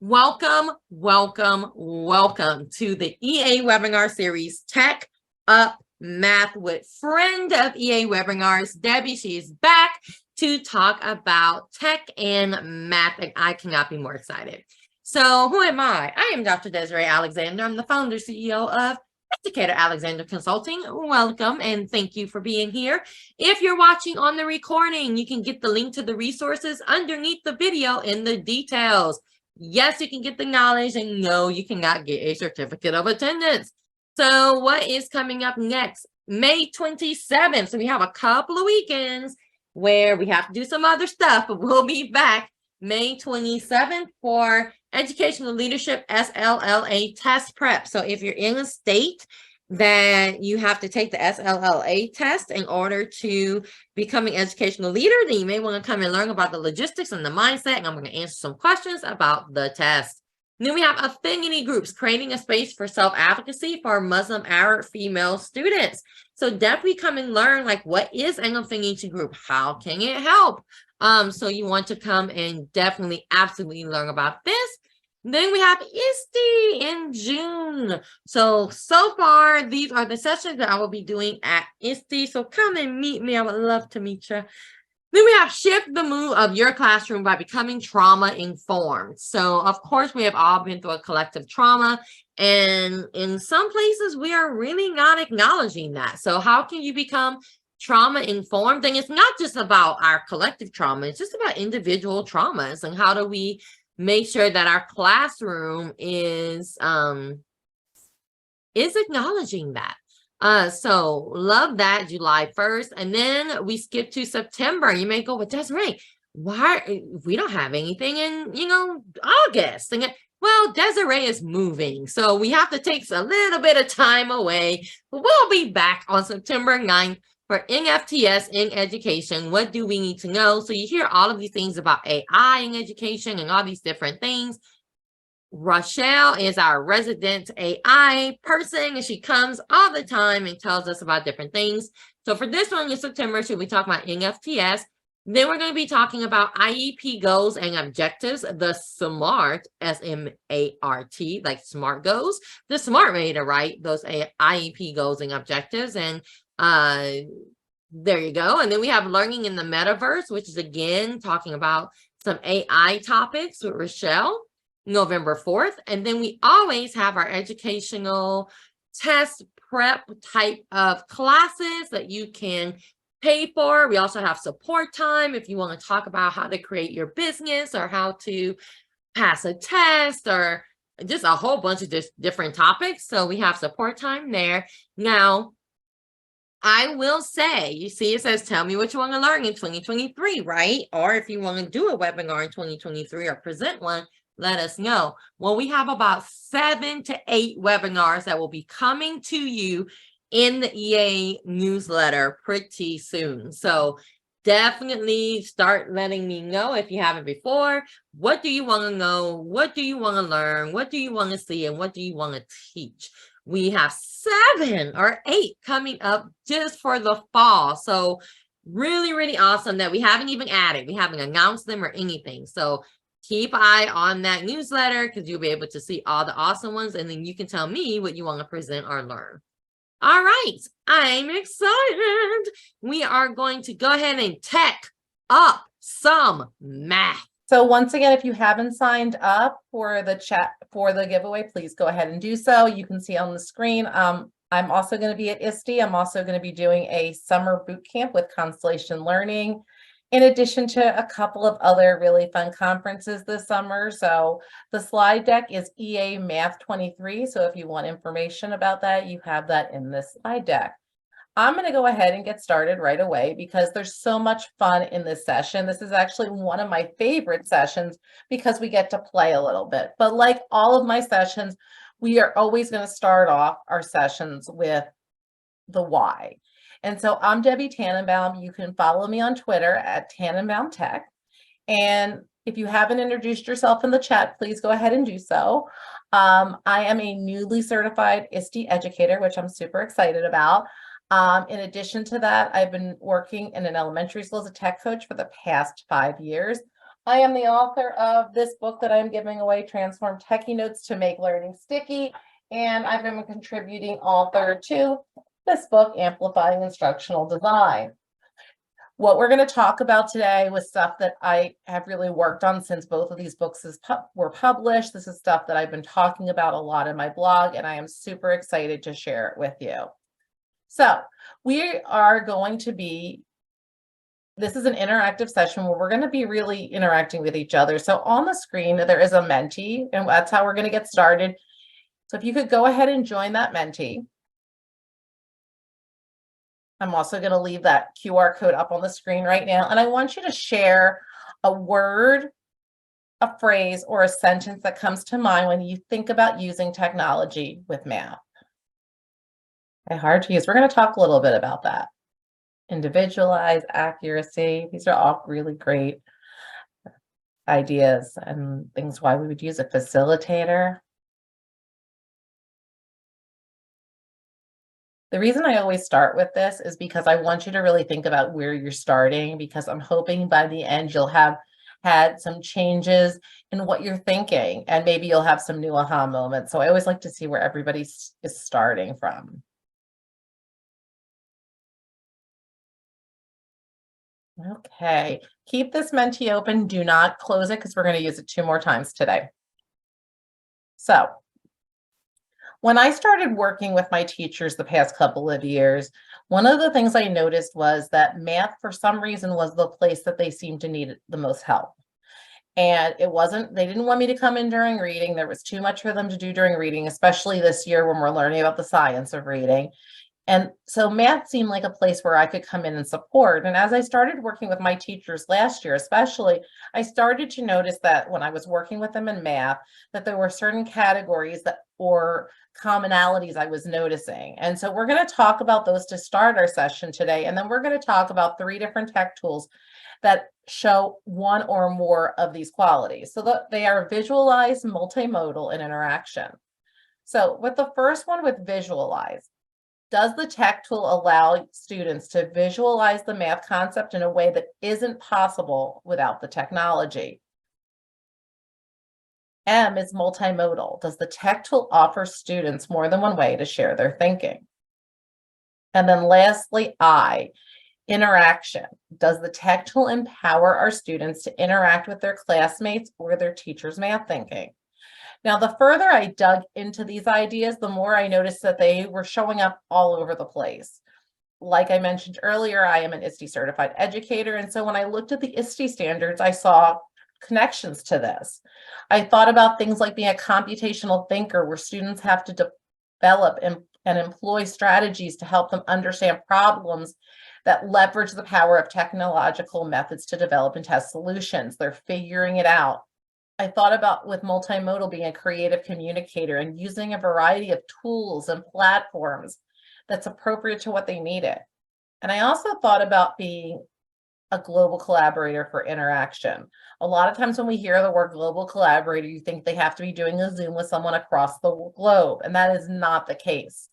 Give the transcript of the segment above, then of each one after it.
Welcome, welcome, welcome to the EA webinar series, Tech Up Math with friend of EA webinars, Debbie. She is back to talk about tech and math, and I cannot be more excited. So who am I? I am Dr. Desiree Alexander. I'm the founder, CEO of Educator Alexander Consulting. Welcome and thank you for being here. If you're watching on the recording, you can get the link to the resources underneath the video in the details. Yes, you can get the knowledge, and no, you cannot get a certificate of attendance. So what is coming up next? May 27th. So we have a couple of weekends where we have to do some other stuff, but we'll be back May 27th for Educational Leadership SLLA test prep. So if you're in a state that you have to take the SLLA test in order to become an educational leader, then you may want to come and learn about the logistics and the mindset, and I'm going to answer some questions about the test. And then we have affinity groups, creating a space for self-advocacy for Muslim Arab female students. So definitely come and learn, like, what is an affinity group? How can it help? So you want to come and definitely absolutely learn about this. Then we have ISTE in June. So far, these are the sessions that I will be doing at ISTE. So come and meet me. I would love to meet you. Then we have shift the mood of your classroom by becoming trauma informed. So of course, we have all been through a collective trauma. And in some places, we are really not acknowledging that. So how can you become trauma informed? And it's not just about our collective trauma. It's just about individual traumas. And how do we make sure that our classroom is acknowledging that? So love that, July 1st. And then we skip to September. You may go, well, that's right. Why we don't have anything in, August? And well, Desiree is moving, so we have to take a little bit of time away. But we'll be back on September 9th for NFTS in education. What do we need to know? So you hear all of these things about AI in education and all these different things. Rochelle is our resident AI person, and she comes all the time and tells us about different things. So for this one in September, she'll be talking about NFTS. Then we're going to be talking about IEP goals and objectives, the SMART, S-M-A-R-T, like SMART goals, the smart way to write those IEP goals and objectives. And there you go. And then we have learning in the metaverse, which is again talking about some AI topics with Rochelle, November 4th. And then we always have our educational test prep type of classes that you can pay for. We also have support time if you want to talk about how to create your business or how to pass a test or just a whole bunch of different topics. So we have support time there. Now, I will say, you see, it says, tell me what you want to learn in 2023, right? Or if you want to do a webinar in 2023 or present one, let us know. Well, we have about 7 to 8 webinars that will be coming to you in the EA newsletter pretty soon. So definitely start letting me know if you haven't before. What do you want to know? What do you want to learn? What do you want to see? And what do you want to teach? We have 7 or 8 coming up just for the fall. So really, really awesome that we haven't even added. We haven't announced them or anything. So keep an eye on that newsletter because you'll be able to see all the awesome ones. And then you can tell me what you want to present or learn. All right, I'm excited. We are going to go ahead and tech up some math. So once again, if you haven't signed up for the chat for the giveaway, please go ahead and do so. You can see on the screen. I'm also going to be at ISTE. I'm also going to be doing a summer boot camp with Constellation Learning, in addition to a couple of other really fun conferences this summer. So the slide deck is EA Math 23. So if you want information about that, you have that in this slide deck. I'm going to go ahead and get started right away because there's so much fun in this session. This is actually one of my favorite sessions because we get to play a little bit. But like all of my sessions, we are always going to start off our sessions with the why. And so I'm Debbie Tannenbaum. You can follow me on Twitter at Tannenbaum Tech. And if you haven't introduced yourself in the chat, please go ahead and do so. I am a newly certified ISTE educator, which I'm super excited about. In addition to that, I've been working in an elementary school as a tech coach for the past 5 years. I am the author of this book that I'm giving away, Transform Techie Notes to Make Learning Sticky. And I've been a contributing author to this book, Amplifying Instructional Design. What we're going to talk about today was stuff that I have really worked on since both of these books were published. This is stuff that I've been talking about a lot in my blog, and I am super excited to share it with you. So we are going to be, this is an interactive session where we're going to be really interacting with each other. So on the screen, there is a Menti, and that's how we're going to get started. So if you could go ahead and join that Menti. I'm also going to leave that QR code up on the screen right now. And I want you to share a word, a phrase, or a sentence that comes to mind when you think about using technology with math. Okay, hard to use. We're going to talk a little bit about that. Individualize, accuracy. These are all really great ideas and things why we would use a facilitator. The reason I always start with this is because I want you to really think about where you're starting, because I'm hoping by the end you'll have had some changes in what you're thinking, and maybe you'll have some new aha moments. So I always like to see where everybody is starting from. Okay, keep this Menti open. Do not close it because we're going to use it 2 more times today. So when I started working with my teachers the past couple of years, one of the things I noticed was that math, for some reason, was the place that they seemed to need the most help. And it wasn't, they didn't want me to come in during reading. There was too much for them to do during reading, especially this year when we're learning about the science of reading. And so math seemed like a place where I could come in and support. And as I started working with my teachers last year, especially, I started to notice that when I was working with them in math, that there were certain categories that or commonalities I was noticing. And so we're going to talk about those to start our session today. And then we're going to talk about 3 different tech tools that show one or more of these qualities. So they are visualize, multimodal, and interaction. So with the first one, with visualize, does the tech tool allow students to visualize the math concept in a way that isn't possible without the technology? M is multimodal. Does the tech tool offer students more than one way to share their thinking? And then lastly, I, interaction. Does the tech tool empower our students to interact with their classmates or their teachers' math thinking? Now, the further I dug into these ideas, the more I noticed that they were showing up all over the place. Like I mentioned earlier, I am an ISTE certified educator. And so when I looked at the ISTE standards, I saw connections to this. I thought about things like being a computational thinker, where students have to develop and employ strategies to help them understand problems that leverage the power of technological methods to develop and test solutions. They're figuring it out. I thought about with multimodal being a creative communicator and using a variety of tools and platforms that's appropriate to what they needed. And I also thought about being a global collaborator for interaction. A lot of times when we hear the word global collaborator, you think they have to be doing a Zoom with someone across the globe, and that is not the case.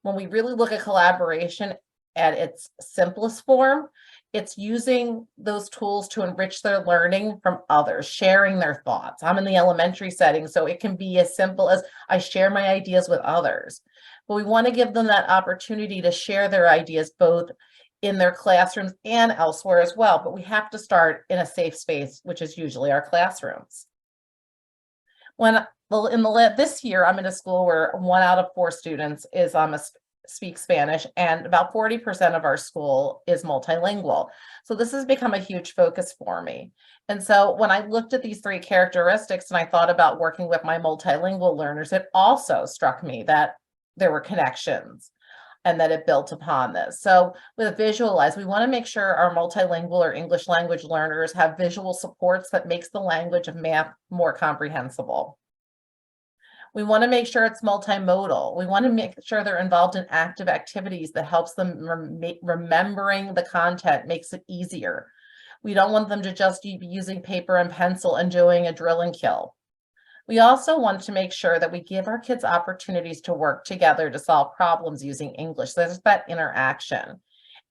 When we really look at collaboration at its simplest form, it's using those tools to enrich their learning from others, sharing their thoughts. I'm in the elementary setting, so it can be as simple as I share my ideas with others. But we want to give them that opportunity to share their ideas both in their classrooms and elsewhere as well. But we have to start in a safe space, which is usually our classrooms. This year, I'm in a school where 1 out of 4 students is speak Spanish, and about 40% of our school is multilingual. So this has become a huge focus for me. And so when I looked at these 3 characteristics and I thought about working with my multilingual learners, it also struck me that there were connections and that it built upon this. So with visualize, we want to make sure our multilingual or English language learners have visual supports that makes the language of math more comprehensible. We want to make sure it's multimodal. We want to make sure they're involved in active activities that helps them remembering the content, makes it easier. We don't want them to just be using paper and pencil and doing a drill and kill. We also want to make sure that we give our kids opportunities to work together to solve problems using English. So there's that interaction.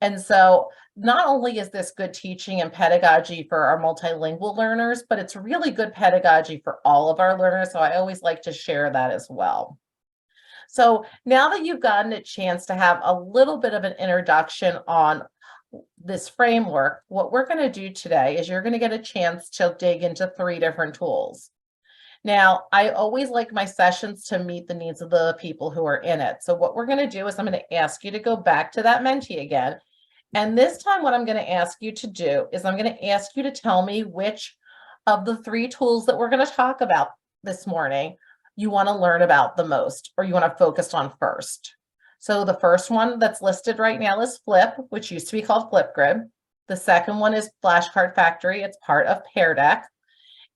And so not only is this good teaching and pedagogy for our multilingual learners, but it's really good pedagogy for all of our learners. So I always like to share that as well. So now that you've gotten a chance to have a little bit of an introduction on this framework, what we're going to do today is you're going to get a chance to dig into 3 different tools. Now, I always like my sessions to meet the needs of the people who are in it. So what we're going to do is I'm going to ask you to go back to that Menti again. And this time, what I'm going to ask you to do is I'm going to ask you to tell me which of the 3 tools that we're going to talk about this morning you want to learn about the most, or you want to focus on first. So the first one that's listed right now is Flip, which used to be called Flipgrid. The second one is Flashcard Factory. It's part of Pear.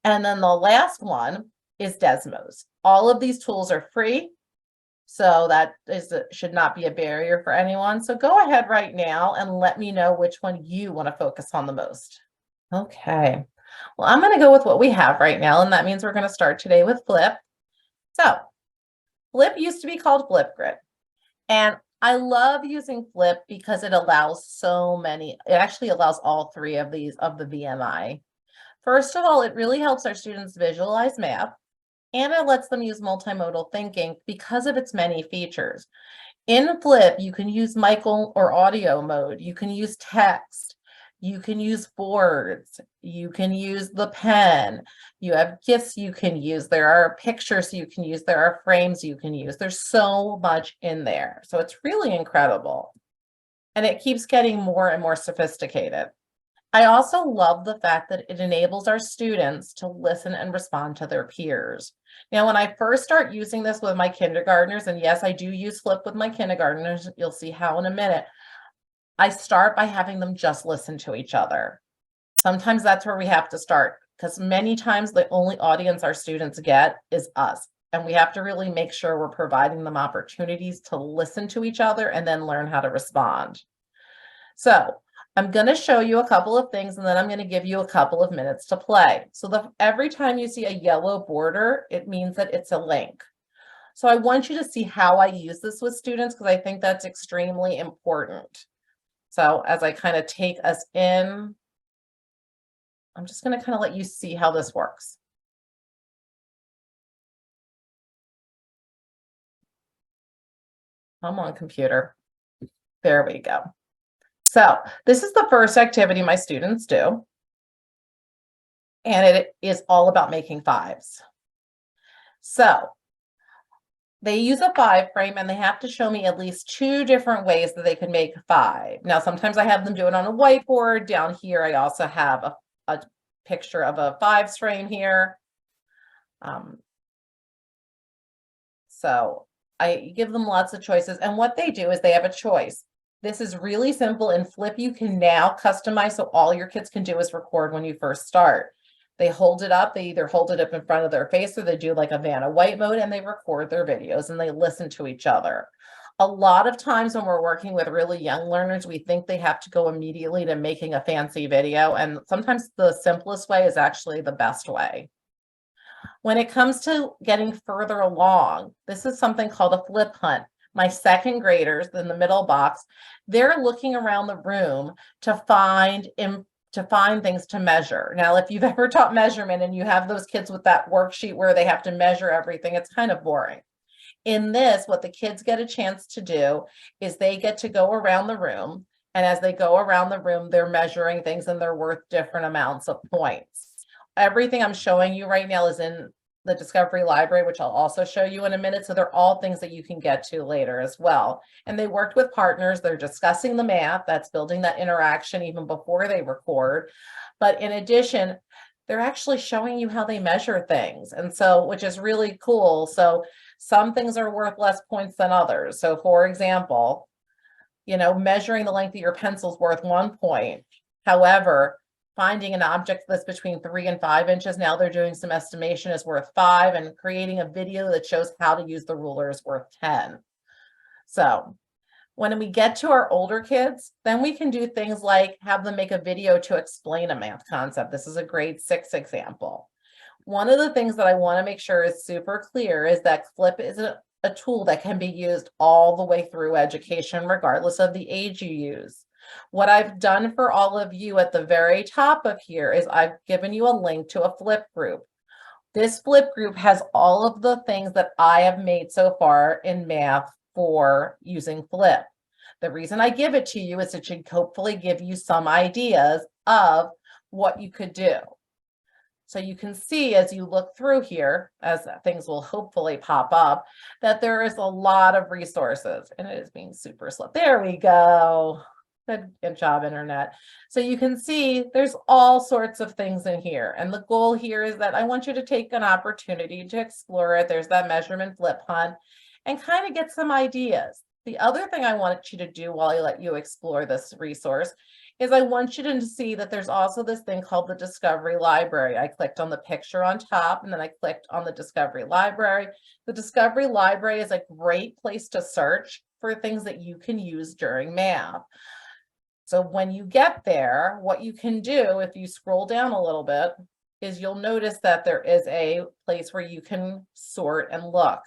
And then the last one is Desmos. All of these tools are free, so that should not be a barrier for anyone. So go ahead right now and let me know which one you want to focus on the most. Okay, well, I'm going to go with what we have right now, and that means we're going to start today with Flip. So Flip used to be called Flipgrid, and I love using Flip because it allows it actually allows all 3 of these of the VMI. First of all, it really helps our students visualize math, and it lets them use multimodal thinking because of its many features. In Flip, you can use mic or audio mode, you can use text, you can use boards, you can use the pen, you have GIFs you can use, there are pictures you can use, there are frames you can use. There's so much in there. So it's really incredible. And it keeps getting more and more sophisticated. I also love the fact that it enables our students to listen and respond to their peers. Now, when I first start using this with my kindergartners, and yes, I do use Flip with my kindergartners, you'll see how in a minute, I start by having them just listen to each other. Sometimes that's where we have to start, because many times the only audience our students get is us. And we have to really make sure we're providing them opportunities to listen to each other and then learn how to respond. So I'm going to show you a couple of things, and then I'm going to give you a couple of minutes to play. So every time you see a yellow border, it means that it's a link. So I want you to see how I use this with students, because I think that's extremely important. So as I kind of take us in, I'm just going to kind of let you see how this works. Come on, computer. There we go. So this is the first activity my students do, and it is all about making 5s. So they use a 5 frame, and they have to show me at least 2 different ways that they can make 5. Now, sometimes I have them do it on a whiteboard. Down here, I also have a picture of a 5s frame here. So I give them lots of choices, and what they do is they have a choice. This is really simple. In Flip, you can now customize, so all your kids can do is record when you first start. They hold it up, they either hold it up in front of their face, or they do like a Vanna White mode, and they record their videos and they listen to each other. A lot of times when we're working with really young learners, we think they have to go immediately to making a fancy video, and sometimes the simplest way is actually the best way. When it comes to getting further along, this is something called a flip hunt. My 2nd graders in the middle box, they're looking around the room to find things to measure. Now, if you've ever taught measurement and you have those kids with that worksheet where they have to measure everything, it's kind of boring. In this, what the kids get a chance to do is they get to go around the room, and as they go around the room, they're measuring things, and they're worth different amounts of points. Everything I'm showing you right now is in the Discovery Library, which I'll also show you in a minute. So they're all things that you can get to later as well. And they worked with partners. They're discussing the math. That's building that interaction even before they record. But in addition, they're actually showing you how they measure things. And so, which is really cool. So some things are worth less points than others. So for example, measuring the length of your pencil is worth 1 point. However, finding an object that's between 3 and 5 inches, now they're doing some estimation, is worth 5, and creating a video that shows how to use the ruler is worth 10. So when we get to our older kids, then we can do things like have them make a video to explain a math concept. This is a grade 6 example. One of the things that I want to make sure is super clear is that Flip is a tool that can be used all the way through education, regardless of the age you use. What I've done for all of you at the very top of here is I've given you a link to a flip group. This flip group has all of the things that I have made so far in math for using flip. The reason I give it to you is it should hopefully give you some ideas of what you could do. So you can see as you look through here, as things will hopefully pop up, that there is a lot of resources, and it is being super slow. There we go. Good job, internet. So you can see there's all sorts of things in here. And the goal here is that I want you to take an opportunity to explore it. There's that measurement flip hunt and kind of get some ideas. The other thing I want you to do while I let you explore this resource is I want you to see that there's also this thing called the Discovery Library. I clicked on the picture on top and then I clicked on the Discovery Library. The Discovery Library is a great place to search for things that you can use during math. So when you get there, what you can do if you scroll down a little bit is you'll notice that there is a place where you can sort and look.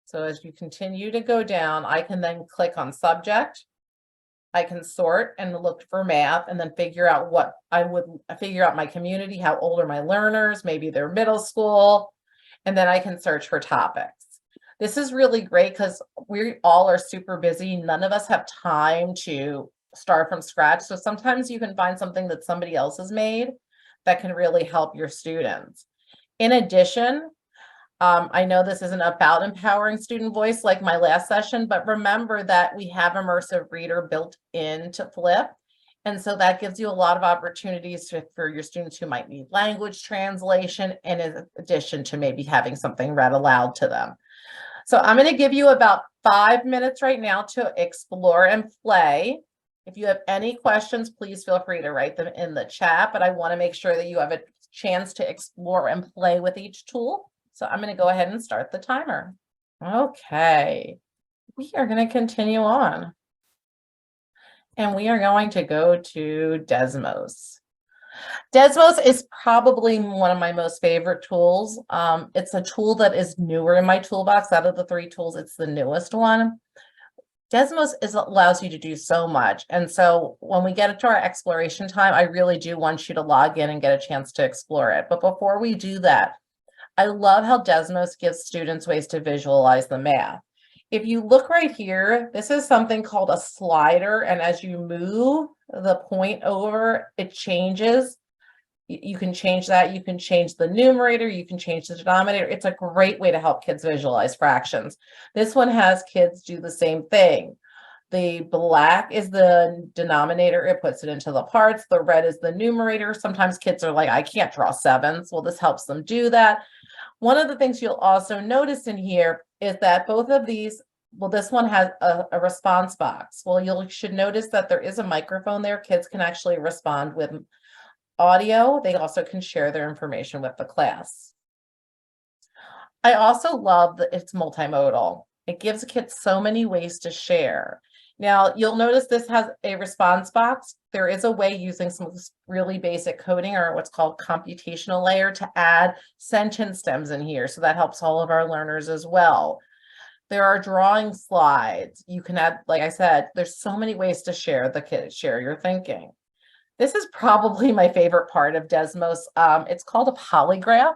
So as you continue to go down, I can then click on subject. I can sort and look for math and then figure out what I would figure out my community, how old are my learners, maybe they're middle school, and then I can search for topics. This is really great because we all are super busy. None of us have time to start from scratch. So sometimes you can find something that somebody else has made that can really help your students. In addition, I know this isn't about empowering student voice like my last session, but remember that we have immersive reader built into Flip. And so that gives you a lot of opportunities for your students who might need language translation, and in addition to maybe having something read aloud to them. So I'm going to give you about 5 minutes right now to explore and play. If you have any questions, please feel free to write them in the chat, but I want to make sure that you have a chance to explore and play with each tool. So I'm going to go ahead and start the timer. Okay, we are going to continue on. And we are going to go to Desmos. Desmos is probably one of my most favorite tools. It's a tool that is newer in my toolbox. Out of the 3 tools, it's the newest one. Desmos allows you to do so much. And so when we get into our exploration time, I really do want you to log in and get a chance to explore it. But before we do that, I love how Desmos gives students ways to visualize the math. If you look right here, this is something called a slider. And as you move the point over, it changes. You can change that. You can change the numerator. You can change the denominator. It's a great way to help kids visualize fractions. This one has kids do the same thing. The black is the denominator. It puts it into the parts. The red is the numerator. Sometimes kids are like, I can't draw sevens. Well, this helps them do that. One of the things you'll also notice in here is that both of these, well, this one has a response box. Well, you should notice that there is a microphone there. Kids can actually respond with audio. They also can share their information with the class. I also love that it's multimodal. It gives kids so many ways to share. Now, you'll notice this has a response box. There is a way using some really basic coding or what's called computational layer to add sentence stems in here. So that helps all of our learners as well. There are drawing slides. You can add, like I said, there's so many ways to share share your thinking. This is probably my favorite part of Desmos. It's called a polygraph.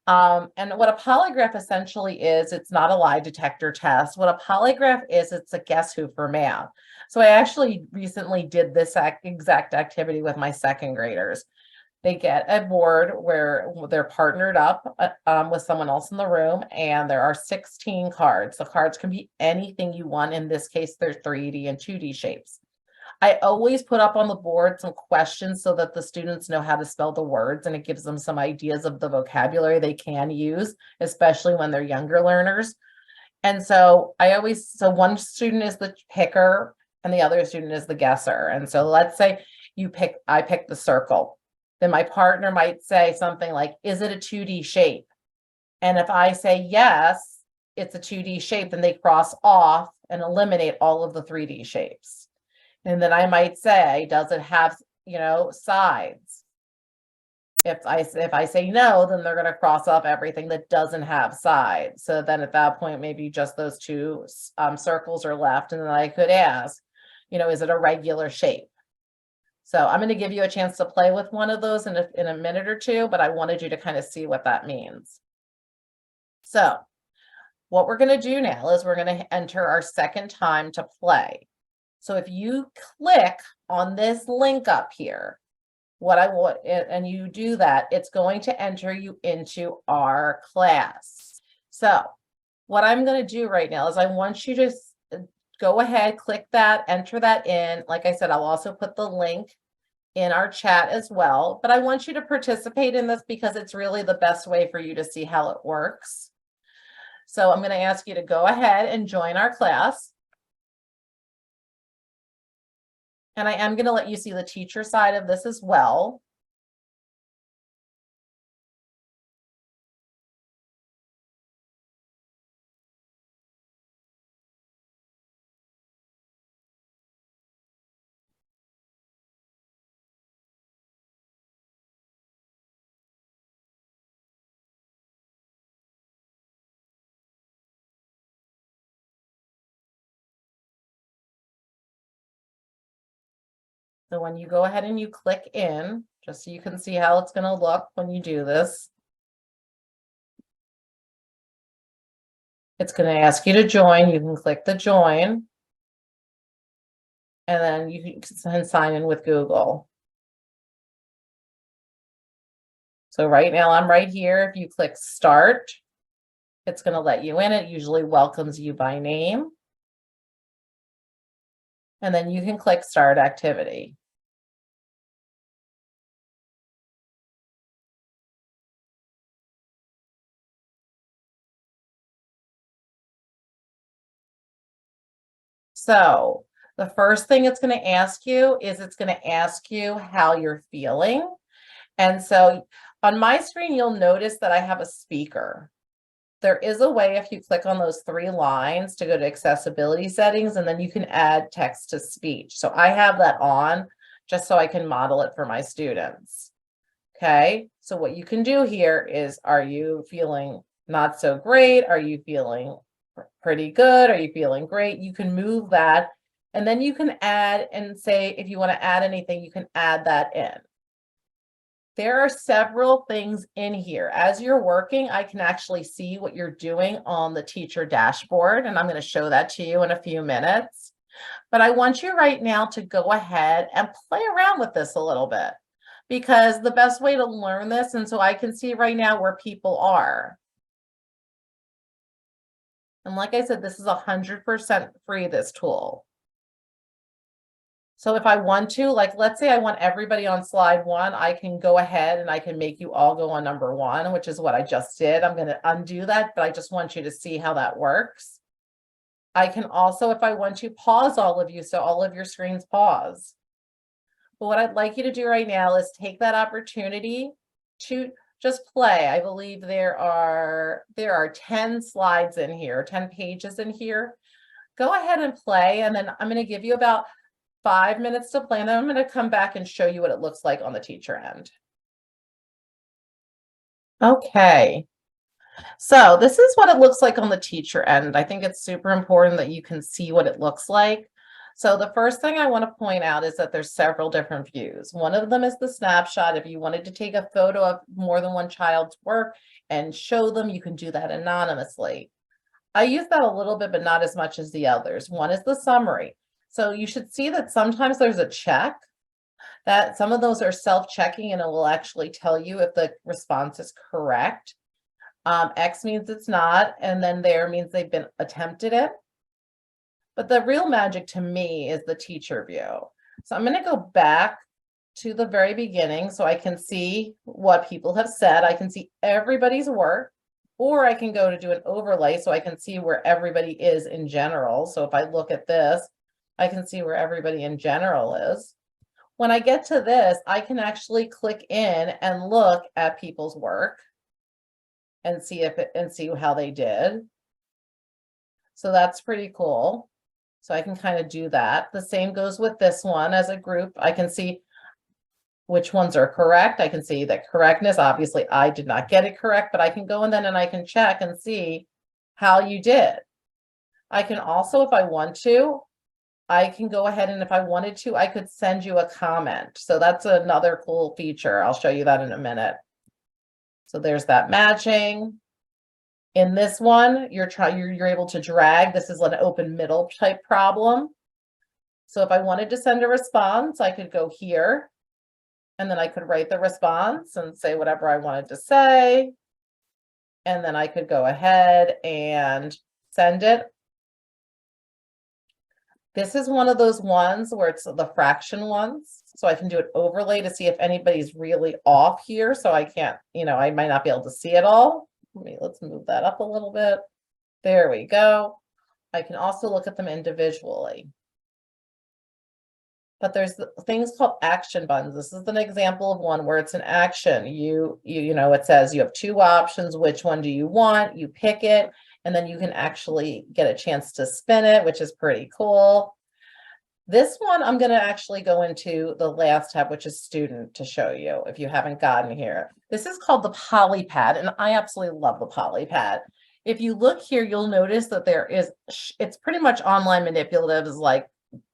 And what a polygraph essentially is, it's not a lie detector test. What a polygraph is, it's a guess who for math. So I actually recently did this exact activity with my 2nd graders. They get a board where they're partnered up with someone else in the room, and there are 16 cards. The cards can be anything you want. In this case, they're 3D and 2D shapes. I always put up on the board some questions so that the students know how to spell the words, and it gives them some ideas of the vocabulary they can use, especially when they're younger learners. And so so one student is the picker and the other student is the guesser. And so let's say I pick the circle. Then my partner might say something like, is it a 2D shape? And if I say yes, it's a 2D shape, then they cross off and eliminate all of the 3D shapes. And then I might say, does it have, sides? If I say no, then they're going to cross off everything that doesn't have sides. So then at that point, maybe just those two circles are left. And then I could ask, is it a regular shape? So I'm going to give you a chance to play with one of those in a minute or two, but I wanted you to kind of see what that means. So what we're going to do now is we're going to enter our second time to play. So if you click on this link up here, what I want, and you do that, it's going to enter you into our class. So what I'm going to do right now is I want you to go ahead, click that, enter that in. Like I said, I'll also put the link in our chat as well, but I want you to participate in this because it's really the best way for you to see how it works. So I'm going to ask you to go ahead and join our class. And I am going to let you see the teacher side of this as well. So when you go ahead and you click in, just so you can see how it's going to look when you do this, it's going to ask you to join. You can click the join, and then you can sign in with Google. So right now I'm right here. If you click start, it's going to let you in. It usually welcomes you by name. And then you can click start activity. So the first thing it's going to ask you is it's going to ask you how you're feeling. And so on my screen, you'll notice that I have a speaker. There is a way if you click on those three lines to go to accessibility settings, and then you can add text to speech. So I have that on just so I can model it for my students. Okay, so what you can do here is, are you feeling not so great? Are you feeling pretty good? Are you feeling great? You can move that, and then you can add and say, if you want to add anything, you can add that in. There are several things in here. As you're working, I can actually see what you're doing on the teacher dashboard, and I'm going to show that to you in a few minutes. But I want you right now to go ahead and play around with this a little bit, because the best way to learn this, and so I can see right now where people are. And like I said, this is 100% free, this tool. So if I want to, like, let's say I want everybody on slide 1, I can go ahead and I can make you all go on number 1, which is what I just did. I'm going to undo that, but I just want you to see how that works. I can also, if I want to, pause all of you, so all of your screens pause. But what I'd like you to do right now is take that opportunity to just play. I believe there are 10 slides in here, 10 pages in here. Go ahead and play, and then I'm going to give you about 5 minutes to play, and then I'm going to come back and show you what it looks like on the teacher end. Okay, so this is what it looks like on the teacher end. I think it's super important that you can see what it looks like. So the first thing I want to point out is that there's several different views. One of them is the snapshot. If you wanted to take a photo of more than one child's work and show them, you can do that anonymously. I use that a little bit, but not as much as the others. One is the summary. So you should see that sometimes there's a check, that some of those are self-checking, and it will actually tell you if the response is correct. X means it's not, and then there means they've been attempted it. But the real magic to me is the teacher view. So I'm going to go back to the very beginning so I can see what people have said. I can see everybody's work, or I can go to do an overlay so I can see where everybody is in general. So if I look at this, I can see where everybody in general is. When I get to this, I can actually click in and look at people's work and see how they did. So that's pretty cool. So I can kind of do that. The same goes with this one. As a group, I can see which ones are correct. I can see that correctness, obviously I did not get it correct, but I can go in then and I can check and see how you did. I can also, if I want to, I can go ahead and if I wanted to, I could send you a comment. So that's another cool feature. I'll show you that in a minute. So there's that matching. In this one, you're able to drag. This is an open middle type problem. So if I wanted to send a response, I could go here and then I could write the response and say whatever I wanted to say. And then I could go ahead and send it. This is one of those ones where it's the fraction ones. So I can do an overlay to see if anybody's really off here. So I can't, I might not be able to see it all. Let's move that up a little bit. There we go. I can also look at them individually. But there's things called action buttons. This is an example of one where it's an action. It says you have two options. Which one do you want? You pick it, and then you can actually get a chance to spin it, which is pretty cool. This one, I'm going to actually go into the last tab, which is student, to show you if you haven't gotten here. This is called the polypad, and I absolutely love the polypad. If you look here, you'll notice that it's pretty much online manipulatives, like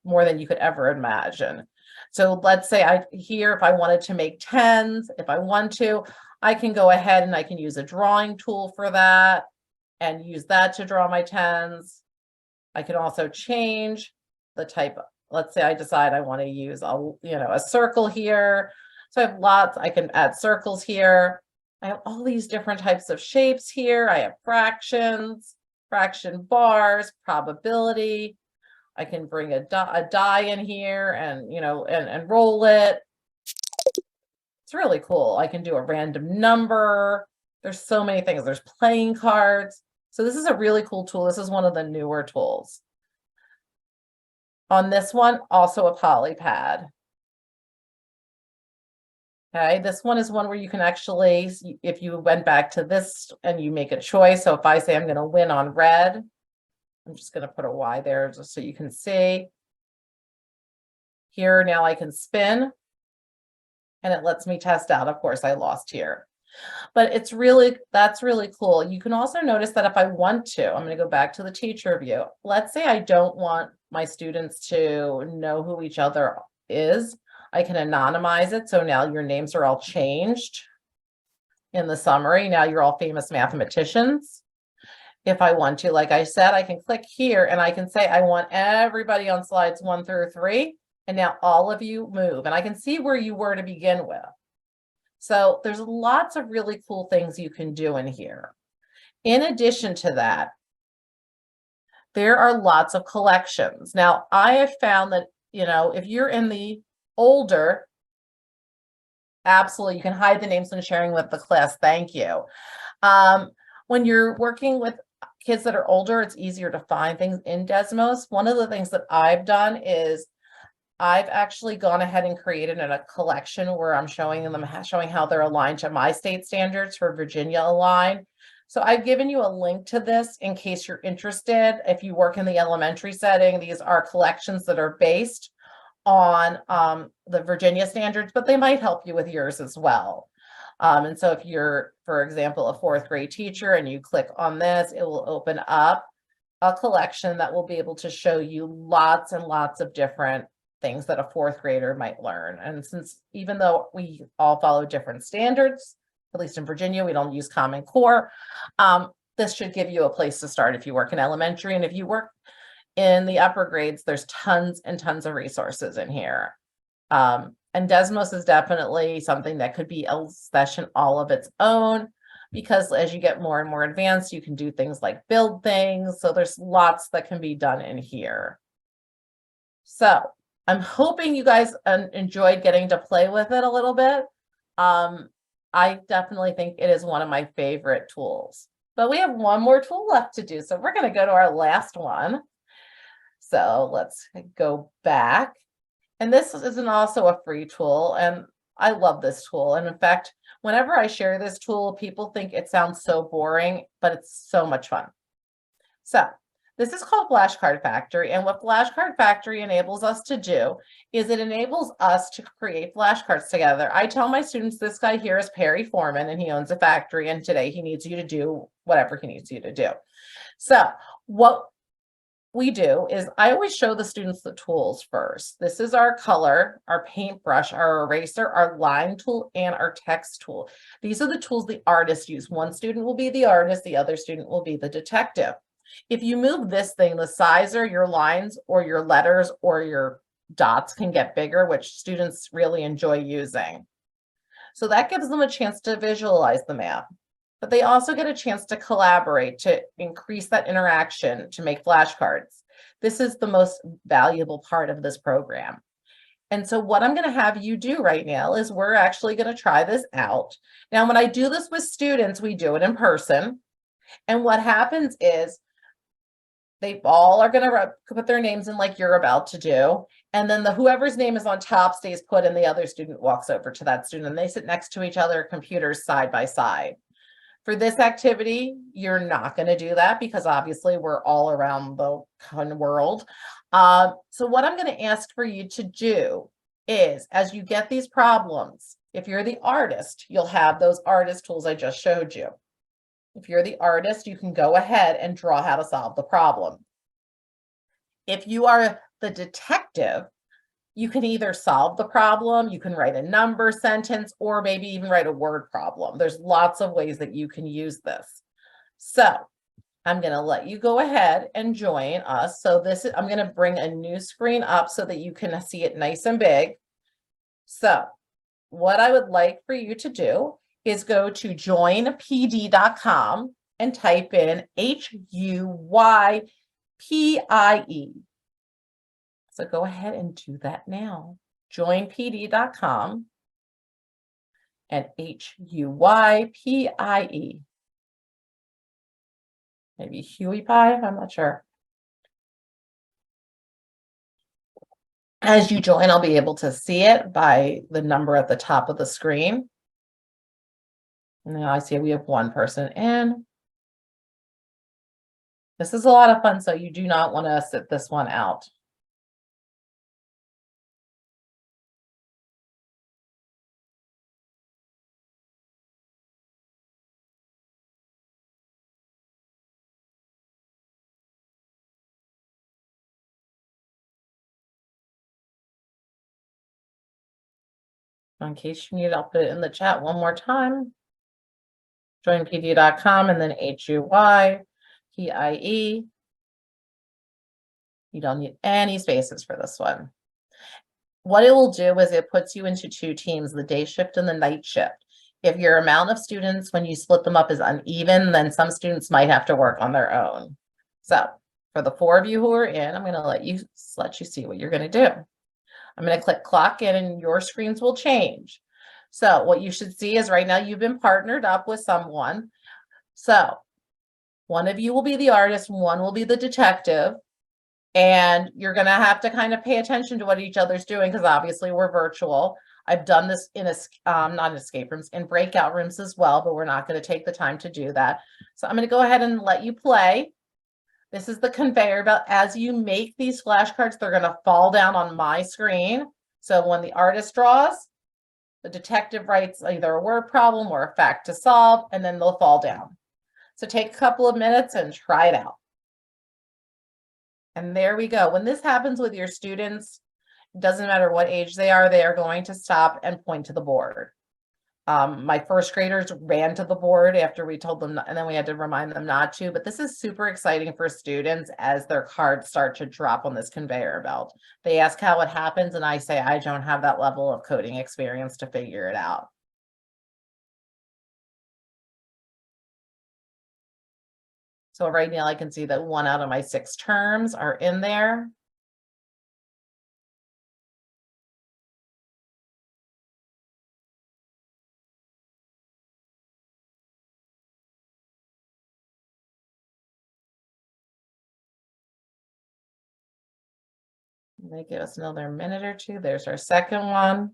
more than you could ever imagine. So let's say if I wanted to make tens, if I want to, I can go ahead and I can use a drawing tool for that and use that to draw my tens. I can also change the type. Let's say I decide I want to use a circle here. So I have lots, I can add circles here. I have all these different types of shapes here. I have fractions, fraction bars, probability. I can bring a die in here and, and roll it. It's really cool. I can do a random number. There's so many things. There's playing cards. So this is a really cool tool. This is one of the newer tools. On this one, also a polypad. Okay, this one is one where you can actually, if you went back to this and you make a choice. So if I say I'm going to win on red, I'm just going to put a Y there just so you can see. Here now I can spin and it lets me test out. Of course, I lost here, but that's really cool. You can also notice that if I want to, I'm going to go back to the teacher view. Let's say I don't want my students to know who each other is. I can anonymize it. So now your names are all changed in the summary. Now you're all famous mathematicians. If I want to, like I said, I can click here and I can say, I want everybody on slides 1 through 3. And now all of you move and I can see where you were to begin with. So there's lots of really cool things you can do in here. In addition to that, there are lots of collections. Now I have found that, if you're in the older, absolutely, you can hide the names when sharing with the class. Thank you. When you're working with kids that are older, it's easier to find things in Desmos. One of the things that I've done is I've actually gone ahead and created a collection where I'm showing how they're aligned to my state standards for Virginia Align. So I've given you a link to this in case you're interested. If you work in the elementary setting, these are collections that are based on the Virginia standards, but they might help you with yours as well. And so if you're, for example, a 4th grade teacher and you click on this, it will open up a collection that will be able to show you lots and lots of different things that a 4th grader might learn. And since even though we all follow different standards, at least in Virginia, we don't use Common Core, this should give you a place to start if you work in elementary. And if you work in the upper grades, there's tons and tons of resources in here. And Desmos is definitely something that could be a session all of its own, because as you get more and more advanced, you can do things like build things. So there's lots that can be done in here. So I'm hoping you guys enjoyed getting to play with it a little bit. I definitely think it is one of my favorite tools, but we have one more tool left to do. So we're going to go to our last one. So let's go back. And this isn't also a free tool, and I love this tool. And in fact, whenever I share this tool, people think it sounds so boring, but it's so much fun. So This is called Flashcard Factory. And what Flashcard Factory enables us to do is it enables us to create flashcards together. I tell my students, this guy here is Perry Foreman and he owns a factory, and today he needs you to do whatever he needs you to do. So what we do is I always show the students the tools first. This is our color, our paintbrush, our eraser, our line tool, and our text tool. These are the tools the artists use. One student will be the artist, the other student will be the detective. If you move this thing, the sizer, your lines or your letters or your dots can get bigger, which students really enjoy using. So that gives them a chance to visualize the map. But they also get a chance to collaborate, to increase that interaction, to make flashcards. This is the most valuable part of this program. And so what I'm going to have you do right now is we're actually going to try this out. Now, when I do this with students, we do it in person. And what happens is they all are going to put their names in like you're about to do. And then whoever's name is on top stays put and the other student walks over to that student and they sit next to each other, computers side by side. For this activity, you're not going to do that because obviously we're all around the world. So what I'm going to ask for you to do is, as you get these problems, if you're the artist, you'll have those artist tools I just showed you. If you're the artist, you can go ahead and draw how to solve the problem. If you are the detective, you can either solve the problem, you can write a number sentence, or maybe even write a word problem. There's lots of ways that you can use this. So I'm going to let you go ahead and join us. So I'm going to bring a new screen up so that you can see it nice and big. So what I would like for you to do is go to joinpd.com and type in HUYPIE. So go ahead and do that now. Joinpd.com and HUYPIE. Maybe Huey Pie, I'm not sure. As you join, I'll be able to see it by the number at the top of the screen. And now I see we have one person in. This is a lot of fun, so you do not want to sit this one out. In case you need, I'll put it in the chat one more time. Joinpd.com and then HUYPIE. You don't need any spaces for this one. What it will do is it puts you into two teams, the day shift and the night shift. If your amount of students, when you split them up, is uneven, then some students might have to work on their own. So for the 4 of you who are in, I'm going to let you see what you're going to do. I'm going to click clock in and your screens will change. So what you should see is right now you've been partnered up with someone. So one of you will be the artist, one will be the detective, and you're going to have to kind of pay attention to what each other's doing because obviously we're virtual. I've done this in not escape rooms, in breakout rooms as well, but we're not going to take the time to do that. So I'm going to go ahead and let you play. This is the conveyor belt. As you make these flashcards, they're going to fall down on my screen. So when the artist draws, the detective writes either a word problem or a fact to solve, and then they'll fall down. So take a couple of minutes and try it out. And there we go. When this happens with your students, it doesn't matter what age they are going to stop and point to the board. My first graders ran to the board after we told them, and then we had to remind them not to, but this is super exciting for students as their cards start to drop on this conveyor belt. They ask how it happens, and I say, I don't have that level of coding experience to figure it out. So right now I can see that 1 out of my 6 terms are in there. They give us another minute or two. There's our second one.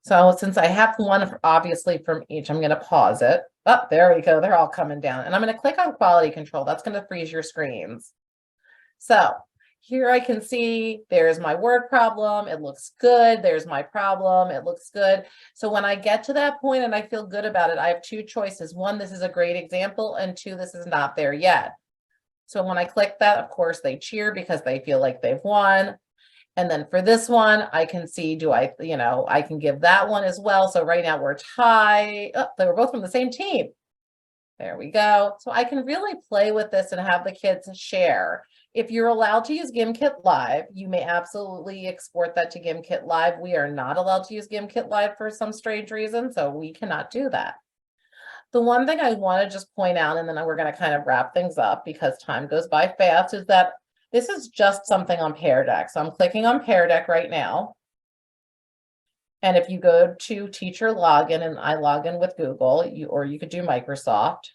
So since I have one obviously from each, I'm going to pause it. Oh, there we go. They're all coming down. And I'm going to click on quality control. That's going to freeze your screens. So here I can see there's my word problem. It looks good. There's my problem. It looks good. So when I get to that point and I feel good about it, I have two choices. One, this is a great example, and two, this is not there yet. So when I click that, of course, they cheer because they feel like they've won. And then for this one, I can see, I can give that one as well. So right now we're tied. Oh, they were both from the same team. There we go. So I can really play with this and have the kids share. If you're allowed to use GimKit Live, you may absolutely export that to GimKit Live. We are not allowed to use GimKit Live for some strange reason, so we cannot do that. The one thing I want to just point out, and then we're going to kind of wrap things up because time goes by fast, is that this is just something on Pear Deck. So I'm clicking on Pear Deck right now. And if you go to teacher login, and I log in with Google, or you could do Microsoft.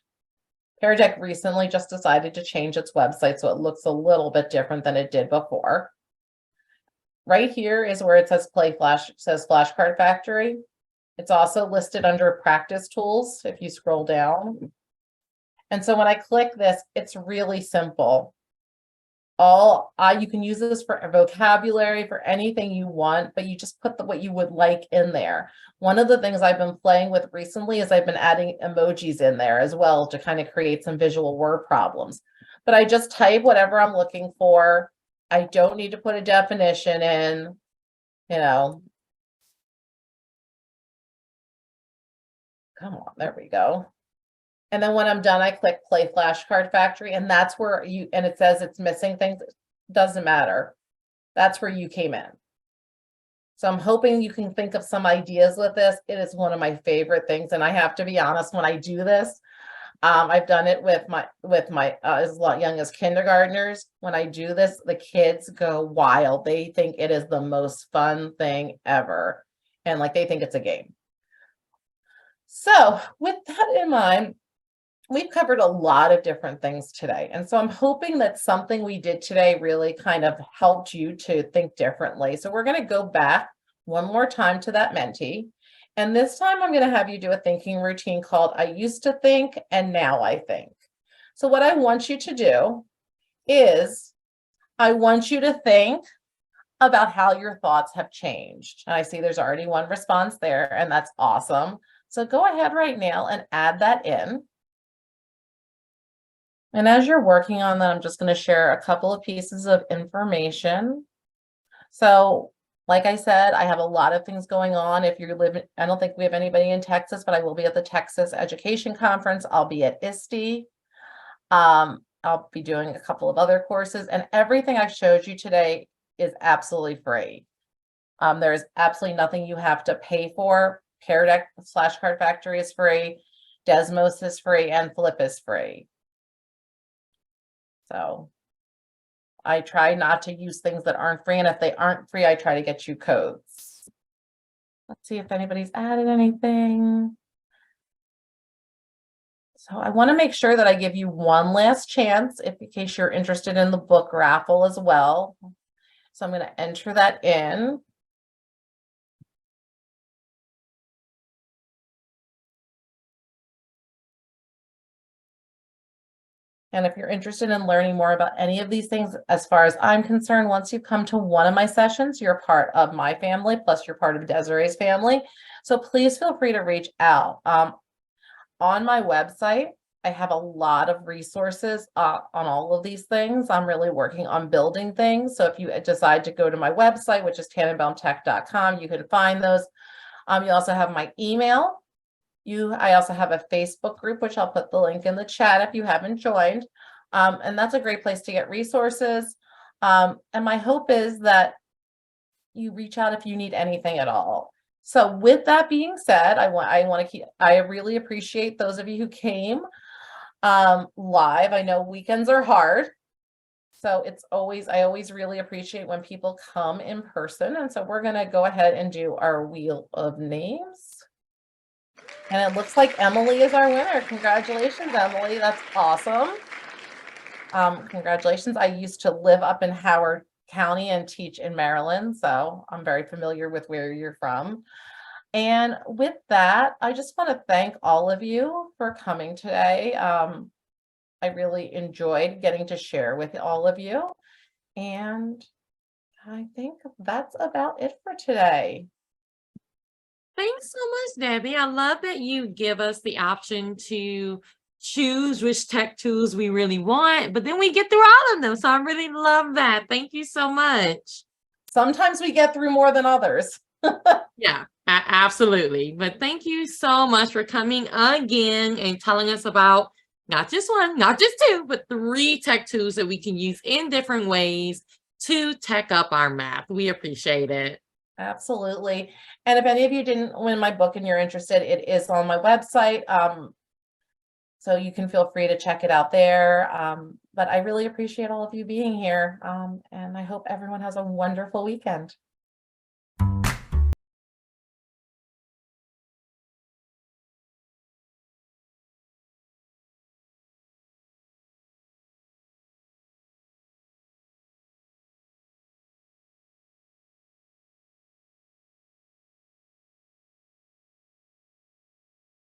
Pear Deck recently just decided to change its website, so it looks a little bit different than it did before. Right here is where it says Flashcard Factory. It's also listed under practice tools if you scroll down. And so when I click this, it's really simple. You can use this for vocabulary, for anything you want, but you just put what you would like in there. One of the things I've been playing with recently is I've been adding emojis in there as well to kind of create some visual word problems. But I just type whatever I'm looking for. I don't need to put a definition in, Come on, there we go. And then when I'm done, I click play Flashcard Factory, and that's where and it says it's missing things. Doesn't matter. That's where you came in. So I'm hoping you can think of some ideas with this. It is one of my favorite things. And I have to be honest, when I do this, I've done it with my as young as kindergartners. When I do this, the kids go wild. They think it is the most fun thing ever. And like, they think it's a game. So with that in mind, we've covered a lot of different things today. And so I'm hoping that something we did today really kind of helped you to think differently. So we're going to go back one more time to that Menti. And this time I'm going to have you do a thinking routine called I used to think and now I think. So what I want you to do is I want you to think about how your thoughts have changed. And I see there's already one response there, and that's awesome. So go ahead right now and add that in. And as you're working on that, I'm just going to share a couple of pieces of information. So like I said, I have a lot of things going on. If you're living, I don't think we have anybody in Texas, but I will be at the Texas Education Conference. I'll be at ISTE. I'll be doing a couple of other courses, and everything I've showed you today is absolutely free. There's absolutely nothing you have to pay for. Pear Deck Flashcard Factory is free. Desmos is free, and Flip is free. So I try not to use things that aren't free, and if they aren't free, I try to get you codes. Let's see if anybody's added anything. So I want to make sure that I give you one last chance in case you're interested in the book raffle as well. So I'm going to enter that in. And if you're interested in learning more about any of these things, as far as I'm concerned, once you come to one of my sessions, you're part of my family, plus you're part of Desiree's family. So please feel free to reach out. On my website, I have a lot of resources on all of these things. I'm really working on building things. So if you decide to go to my website, which is tannenbaumtech.com, you can find those. You also have my email. I also have a Facebook group, which I'll put the link in the chat if you haven't joined. And that's a great place to get resources. And my hope is that you reach out if you need anything at all. So with that being said, I really appreciate those of you who came live. I know weekends are hard. So I always really appreciate when people come in person. And so we're going to go ahead and do our wheel of names. And it looks like Emily is our winner. Congratulations, Emily. That's awesome. Congratulations. I used to live up in Howard County and teach in Maryland, so I'm very familiar with where you're from. And with that, I just want to thank all of you for coming today. I really enjoyed getting to share with all of you. And I think that's about it for today. Thanks so much, Debbie. I love that you give us the option to choose which tech tools we really want, but then we get through all of them. So I really love that. Thank you so much. Sometimes we get through more than others. Yeah, absolutely. But thank you so much for coming again and telling us about not just one, not just two, but 3 tech tools that we can use in different ways to tech up our math. We appreciate it. Absolutely. And if any of you didn't win my book and you're interested, it is on my website. So you can feel free to check it out there. But I really appreciate all of you being here. And I hope everyone has a wonderful weekend.